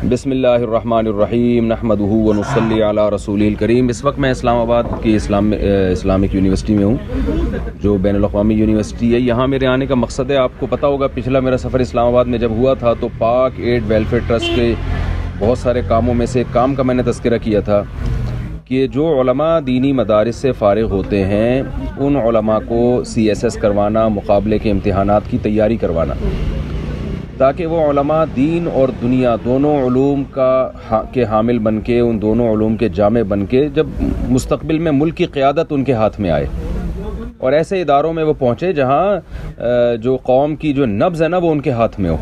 بسم اللہ الرحمن الرحیم نحمدہ ونصلی علی رسولہ الکریم۔ اس وقت میں اسلام آباد کی اسلامک یونیورسٹی میں ہوں، جو بین الاقوامی یونیورسٹی ہے۔ یہاں میرے آنے کا مقصد ہے، آپ کو پتہ ہوگا پچھلا میرا سفر اسلام آباد میں جب ہوا تھا تو پاک ایڈ ویلفیئر ٹرسٹ کے بہت سارے کاموں میں سے ایک کام کا میں نے تذکرہ کیا تھا کہ جو علماء دینی مدارس سے فارغ ہوتے ہیں ان علماء کو CSS کروانا، مقابلے کے امتحانات کی تیاری کروانا، تاکہ وہ علماء دین اور دنیا دونوں علوم کے حامل بن کے، ان دونوں علوم کے جامع بن کے، جب مستقبل میں ملک کی قیادت ان کے ہاتھ میں آئے اور ایسے اداروں میں وہ پہنچے جہاں جو قوم کی جو نبض ہے نا وہ ان کے ہاتھ میں ہو۔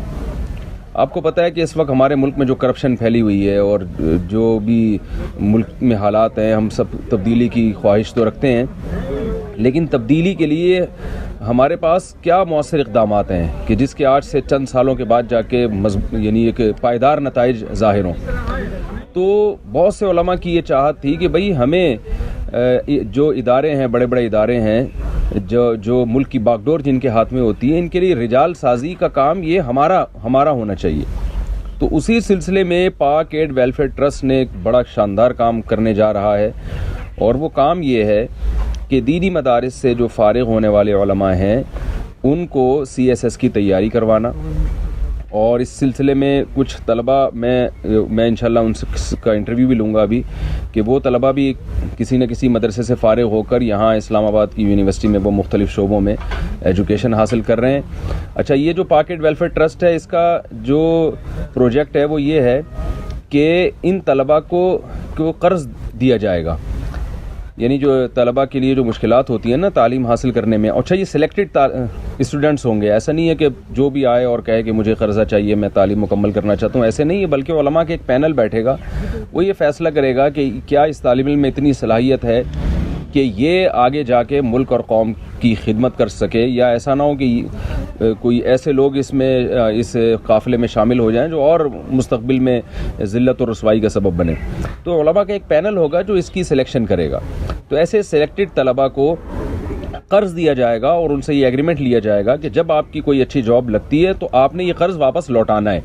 آپ کو پتہ ہے کہ اس وقت ہمارے ملک میں جو کرپشن پھیلی ہوئی ہے اور جو بھی ملک میں حالات ہیں، ہم سب تبدیلی کی خواہش تو رکھتے ہیں، لیکن تبدیلی کے لیے ہمارے پاس کیا مؤثر اقدامات ہیں کہ جس کے آج سے چند سالوں کے بعد جا کے یعنی ایک پائیدار نتائج ظاہر ہوں۔ تو بہت سے علماء کی یہ چاہت تھی کہ بھئی ہمیں جو ادارے ہیں، بڑے بڑے ادارے ہیں، جو ملک کی باگڈور جن کے ہاتھ میں ہوتی ہے، ان کے لیے رجال سازی کا کام یہ ہمارا ہونا چاہیے۔ تو اسی سلسلے میں پاک ایڈ ویلفیئر ٹرسٹ نے ایک بڑا شاندار کام کرنے جا رہا ہے، اور وہ کام یہ ہے کہ دینی مدارس سے جو فارغ ہونے والے علماء ہیں ان کو CSS کی تیاری کروانا، اور اس سلسلے میں کچھ طلبہ میں انشاءاللہ ان کا انٹرویو بھی لوں گا ابھی، کہ وہ طلبہ بھی کسی نہ کسی مدرسے سے فارغ ہو کر یہاں اسلام آباد کی یونیورسٹی میں وہ مختلف شعبوں میں ایجوکیشن حاصل کر رہے ہیں۔ اچھا، یہ جو پاک ایڈ ویلفیئر ٹرسٹ ہے، اس کا جو پروجیکٹ ہے وہ یہ ہے کہ ان طلبہ کو قرض دیا جائے گا، یعنی جو طلبہ کے لیے جو مشکلات ہوتی ہیں نا تعلیم حاصل کرنے میں۔ اچھا، یہ سلیکٹڈ اسٹوڈنٹس ہوں گے، ایسا نہیں ہے کہ جو بھی آئے اور کہے کہ مجھے قرضہ چاہیے، میں تعلیم مکمل کرنا چاہتا ہوں، ایسے نہیں ہے، بلکہ علماء کے ایک پینل بیٹھے گا، وہ یہ فیصلہ کرے گا کہ کیا اس طالب علم میں اتنی صلاحیت ہے کہ یہ آگے جا کے ملک اور قوم کی خدمت کر سکے، یا ایسا نہ ہو کہ کوئی ایسے لوگ اس قافلے میں شامل ہو جائیں جو اور مستقبل میں ذلت اور رسوائی کا سبب بنے۔ تو علماء کا ایک پینل ہوگا جو اس کی سلیکشن کرے گا۔ تو ایسے سلیکٹڈ طلباء کو قرض دیا جائے گا، اور ان سے یہ ایگریمنٹ لیا جائے گا کہ جب آپ کی کوئی اچھی جاب لگتی ہے تو آپ نے یہ قرض واپس لوٹانا ہے،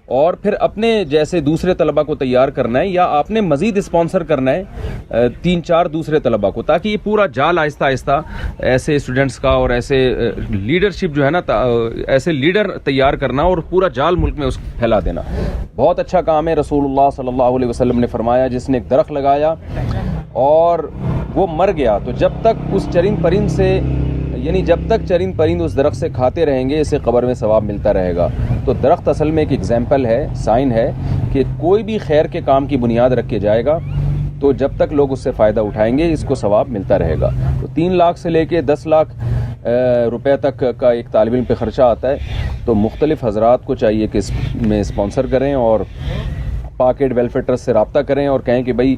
اور پھر اپنے جیسے دوسرے طلباء کو تیار کرنا ہے، یا آپ نے مزید اسپانسر کرنا ہے 3-4 دوسرے طلباء کو، تاکہ یہ پورا جال آہستہ آہستہ ایسے اسٹوڈنٹس کا اور ایسے لیڈرشپ جو ہے نا، ایسے لیڈر تیار کرنا اور پورا جال ملک میں اس کو پھیلا دینا۔ بہت اچھا کام ہے۔ رسول اللہ صلی اللہ علیہ وسلم نے فرمایا، جس نے ایک درخت لگایا اور وہ مر گیا تو جب تک اس چرند پرند سے، یعنی جب تک چرند پرند اس درخت سے کھاتے رہیں گے، اسے قبر میں ثواب ملتا رہے گا۔ تو درخت اصل میں ایک ایگزامپل ہے، سائن ہے کہ کوئی بھی خیر کے کام کی بنیاد رکھ کے جائے گا تو جب تک لوگ اس سے فائدہ اٹھائیں گے اس کو ثواب ملتا رہے گا۔ تو 3 لاکھ سے لے کے 10 لاکھ روپے تک کا ایک طالب علم پہ خرچہ آتا ہے، تو مختلف حضرات کو چاہیے کہ اس میں اسپانسر کریں اور پاک ایڈ ویلفیئر ٹرسٹ سے رابطہ کریں اور کہیں کہ بھائی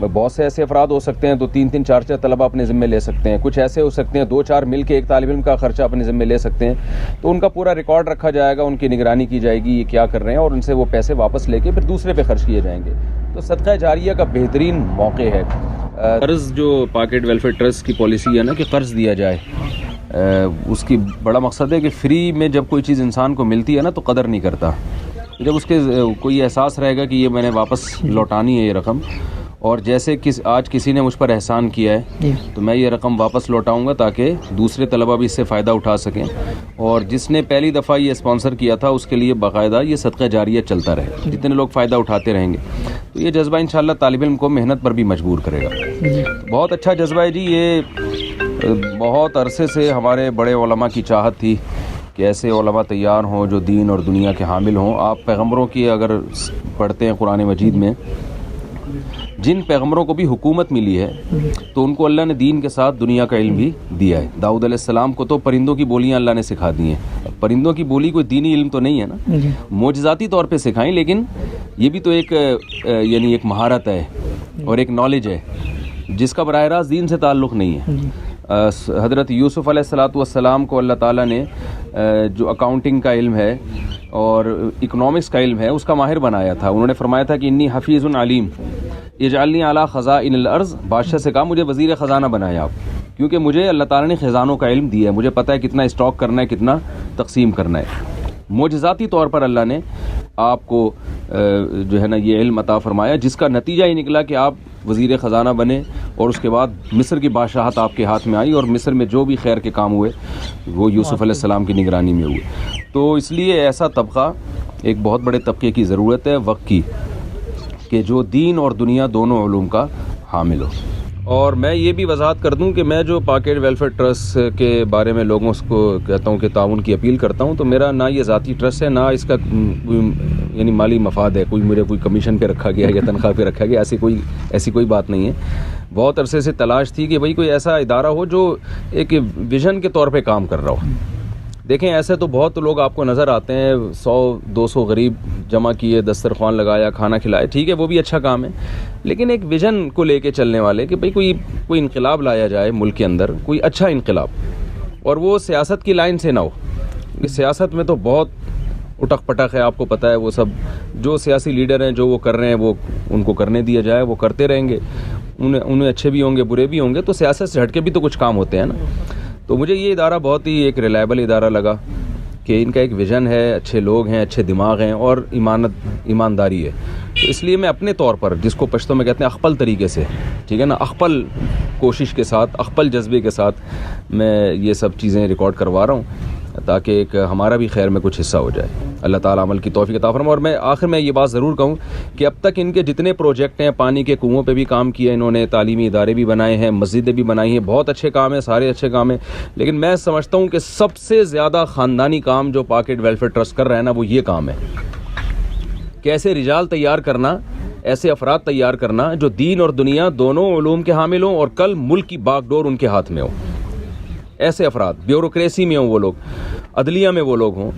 بہت سے ایسے افراد ہو سکتے ہیں تو 3-3 4-4 طلبہ اپنے ذمہ لے سکتے ہیں، کچھ ایسے ہو سکتے ہیں 2-4 مل کے ایک طالب علم کا خرچہ اپنے ذمہ لے سکتے ہیں، تو ان کا پورا ریکارڈ رکھا جائے گا، ان کی نگرانی کی جائے گی یہ کیا کر رہے ہیں، اور ان سے وہ پیسے واپس لے کے پھر دوسرے پہ خرچ کیے جائیں گے۔ تو صدقہ جاریہ کا بہترین موقع ہے۔ قرض جو پاک ایڈ ویلفیئر ٹرسٹ کی پالیسی ہے نا کہ قرض دیا جائے، اس کی بڑا مقصد ہے کہ فری میں جب کوئی چیز انسان کو ملتی ہے نا تو قدر نہیں کرتا، جب اس کے کوئی احساس رہے گا کہ یہ میں نے واپس لوٹانی ہے یہ رقم، اور جیسے آج کسی نے مجھ پر احسان کیا ہے تو میں یہ رقم واپس لوٹاؤں گا تاکہ دوسرے طلبہ بھی اس سے فائدہ اٹھا سکیں، اور جس نے پہلی دفعہ یہ اسپانسر کیا تھا اس کے لیے باقاعدہ یہ صدقہ جاریہ چلتا رہے، جتنے لوگ فائدہ اٹھاتے رہیں گے تو یہ جذبہ انشاءاللہ طالب علم کو محنت پر بھی مجبور کرے گا۔ بہت اچھا جذبہ ہے جی، یہ بہت عرصے سے ہمارے بڑے علماء کی چاہت تھی کہ ایسے علماء تیار ہوں جو دین اور دنیا کے حامل ہوں۔ آپ پیغمبروں کی اگر پڑھتے ہیں قرآن مجید میں، جن پیغمبروں کو بھی حکومت ملی ہے تو ان کو اللہ نے دین کے ساتھ دنیا کا علم بھی دیا ہے۔ داؤد علیہ السلام کو تو پرندوں کی بولیاں اللہ نے سکھا دی ہیں۔ پرندوں کی بولی کوئی دینی علم تو نہیں ہے نا، معجزاتی طور پہ سکھائیں، لیکن یہ بھی تو ایک یعنی ایک مہارت ہے اور ایک نالج ہے جس کا براہ راست دین سے تعلق نہیں ہے۔ حضرت یوسف علیہ السلام کو اللہ تعالیٰ نے جو اکاؤنٹنگ کا علم ہے اور اکنامکس کا علم ہے اس کا ماہر بنایا تھا۔ انہوں نے فرمایا تھا کہ انی حفیظ علیم اجعلنی علی خزائن الارض، بادشاہ سے کہا مجھے وزیر خزانہ بنائے آپ، کیونکہ مجھے اللہ تعالیٰ نے خزانوں کا علم دیا ہے، مجھے پتہ ہے کتنا اسٹاک کرنا ہے، کتنا تقسیم کرنا ہے۔ معجزاتی طور پر اللہ نے آپ کو جو ہے نا یہ علم عطا فرمایا، جس کا نتیجہ یہ نکلا کہ آپ وزیر خزانہ بنے، اور اس کے بعد مصر کی بادشاہت آپ کے ہاتھ میں آئی، اور مصر میں جو بھی خیر کے کام ہوئے وہ یوسف علیہ السلام کی نگرانی میں ہوئے۔ تو اس لیے ایسا طبقہ، ایک بہت بڑے طبقے کی ضرورت ہے وقت کی، کہ جو دین اور دنیا دونوں علوم کا حامل ہو۔ اور میں یہ بھی وضاحت کر دوں کہ میں جو پاکٹ ویلفیئر ٹرسٹ کے بارے میں لوگوں کو کہتا ہوں کہ تعاون کی اپیل کرتا ہوں، تو میرا نہ یہ ذاتی ٹرسٹ ہے، نہ اس کا یعنی مالی مفاد ہے، کوئی کمیشن پہ رکھا گیا یا تنخواہ پہ رکھا گیا، ایسی کوئی بات نہیں ہے۔ بہت عرصے سے تلاش تھی کہ بھئی کوئی ایسا ادارہ ہو جو ایک ویژن کے طور پہ کام کر رہا ہو۔ دیکھیں ایسے تو بہت لوگ آپ کو نظر آتے ہیں، 100-200 غریب جمع کیے، دسترخوان لگایا، کھانا کھلائے، ٹھیک ہے وہ بھی اچھا کام ہے، لیکن ایک ویژن کو لے کے چلنے والے کہ بھئی کوئی انقلاب لایا جائے ملک کے اندر، کوئی اچھا انقلاب، اور وہ سیاست کی لائن سے نہ ہو۔ سیاست میں تو بہت اٹک پٹک ہے، آپ کو پتہ ہے، وہ سب جو سیاسی لیڈر ہیں جو وہ کر رہے ہیں وہ ان کو کرنے دیا جائے، وہ کرتے رہیں گے، انہیں اچھے بھی ہوں گے برے بھی ہوں گے، تو سیاست سے ہٹ کے بھی تو کچھ کام ہوتے ہیں نا۔ تو مجھے یہ ادارہ بہت ہی ایک ریلائبل ادارہ لگا کہ ان کا ایک ویژن ہے، اچھے لوگ ہیں، اچھے دماغ ہیں، اور ایمانداری ہے۔ تو اس لیے میں اپنے طور پر، جس کو پشتو میں کہتے ہیں اخپل طریقے سے، ٹھیک ہے نا، اخپل کوشش کے ساتھ، اخپل جذبے کے ساتھ میں یہ سب چیزیں ریکارڈ کروا رہا ہوں، تاکہ ایک ہمارا بھی خیر میں کچھ حصہ ہو جائے۔ اللہ تعالیٰ عمل کی توفیق عطا فرمائے۔ اور میں آخر میں یہ بات ضرور کہوں کہ اب تک ان کے جتنے پروجیکٹ ہیں، پانی کے کنوؤں پہ بھی کام کیا انہوں نے، تعلیمی ادارے بھی بنائے ہیں، مسجدیں بھی بنائی ہیں، بہت اچھے کام ہیں، سارے اچھے کام ہیں، لیکن میں سمجھتا ہوں کہ سب سے زیادہ خاندانی کام جو پاکٹ ویلفیئر ٹرسٹ کر رہا ہے نا، وہ یہ کام ہے کہ ایسے رجال تیار کرنا، ایسے افراد تیار کرنا جو دین اور دنیا دونوں علوم کے حامل ہوں، اور کل ملک کی باغ ڈور ان کے ہاتھ میں ہو۔ ایسے افراد بیوروکریسی میں ہوں، وہ لوگ عدلیہ میں وہ لوگ ہوں،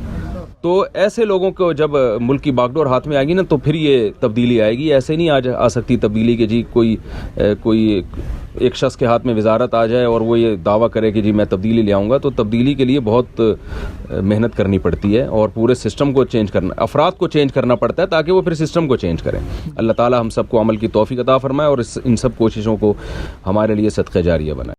تو ایسے لوگوں کو جب ملک کی باغ ڈور ہاتھ میں آئے گی نا، تو پھر یہ تبدیلی آئے گی۔ ایسے نہیں آ سکتی تبدیلی کہ جی کوئی ایک شخص کے ہاتھ میں وزارت آ جائے اور وہ یہ دعویٰ کرے کہ جی میں تبدیلی لے آؤں گا۔ تو تبدیلی کے لیے بہت محنت کرنی پڑتی ہے، اور پورے سسٹم کو چینج کرنا، افراد کو چینج کرنا پڑتا ہے تاکہ وہ پھر سسٹم کو چینج کریں۔ اللہ تعالیٰ ہم سب کو عمل کی توفیق عطا فرمائے، اور ان سب کوششوں کو ہمارے لیے صدقہ جاریہ بنائے۔